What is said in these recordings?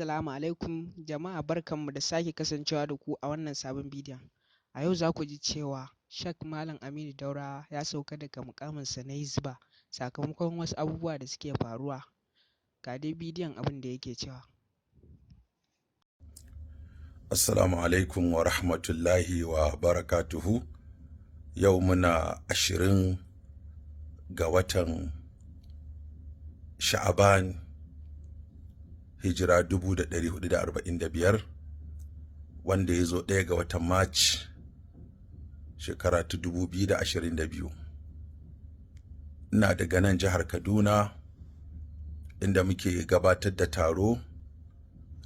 Assalamu alaikum jama'a, barkanmu da sake kasancewa da ku a wannan sabon bidiyon. A yau za ku ji cewa Sheikh Malam Aminu Daurawa ya sauka daga muƙaminsa na Hizba sakamakon wasu abubuwa da suke faruwa. Ga dai bidiyon abin da yake cewa. Assalamu alaikum wa rahmatullahi wa barakatuhu. Yau muna 20 ga watan Sha'aban, hijira 1445, wanda ya zo 1 ga watan March shekara ta 2022. Ina daga nan jihar Kaduna, inda muke gabatar da taro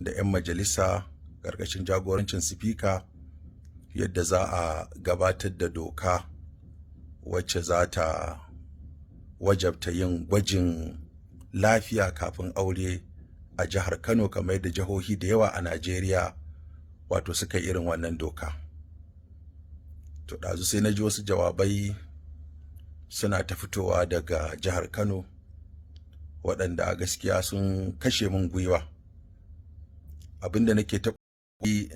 da 'yan majalisa ƙarƙashin jagorancin sifika yadda za a gabatar da doka wacce za ta wajabta yin gwajin lafiya kafin aure a jihar Kano, kamar yadda jihohi da yawa a Najeriya wato suka yi irin wannan doka. To ɗazu sai na ji wasu jawabai suna ta fitowa daga jihar Kano waɗanda a gaskiya sun kashe min gwiwa. Abinda nake ta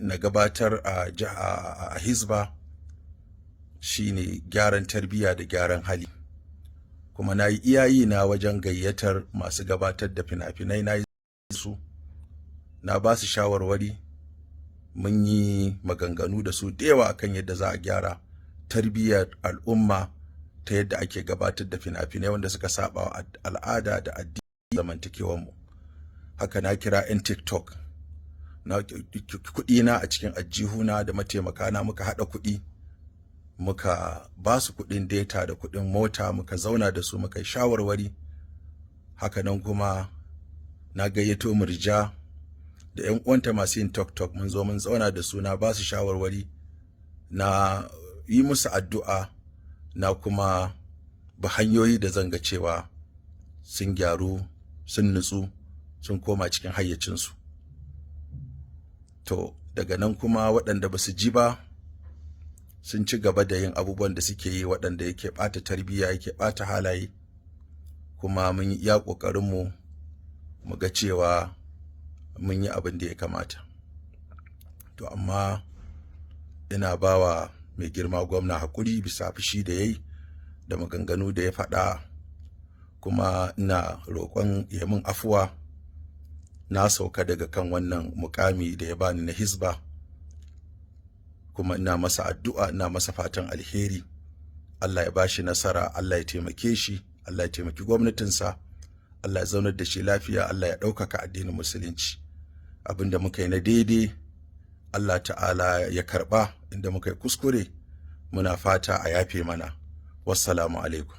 na gabatar a Hizba shine gyaran tarbiyya da gyaran hali, kuma na yi iyayi na wajen gayyatar masu gabatar da fina-finai, na yi su, na ba su shawarwari, mun yi maganganu da su da yawa akan yadda za a gyara tarbiyyar al'umma ta yadda ake gabatar da fina-finai wanda suka saba wa al'ada da addini zamantakewarmu. Haka na kira 'yan TikTok, na kuɗi na a cikin ajihuna da mataimakana muka haɗa kuɗi, muka ba su kuɗin data da kuɗin mota, muka zauna da su muka yi shawarwari. Haka nan kuma na gayyato Murja da 'yan uwanta masu yin TikTok, mun zo mun zauna da su, na ba su shawarwari, na yi musu addu'a, na kuma ba hanyoyi da zan ga cewa sun gyaru, sun nutsu, sun koma cikin hayyacinsu. To daga nan kuma waɗanda ba su ji ba sun ci gaba da yin abubuwan da suke yi waɗanda yake ɓata tarbiyya, yake ɓata halaye, kuma mun yi iya ƙoƙarinmu mu ga cewa mun yi abin da ya kamata. To amma ina bawa mai girma gwamna haƙuri bisa fushi da ya yi da maganganu da ya faɗa, kuma ina roƙon ya min afuwa. Na sauka daga kan wannan mukami da ya bani na Hizba, kuma ina masa addu'a, ina masa fatan alheri. Allah ya bashi nasara, Allah ya taimake shi, Allah ya taimaki gwamnatinsa, Allah ya zaunar da shi lafiya, Allah ya ɗaukaka addinin musulunci. Abinda muka yi na daidai Allah ta'ala ya karɓa, inda muka yi kuskure muna fata a yafe mana. Wassalamu alaikum.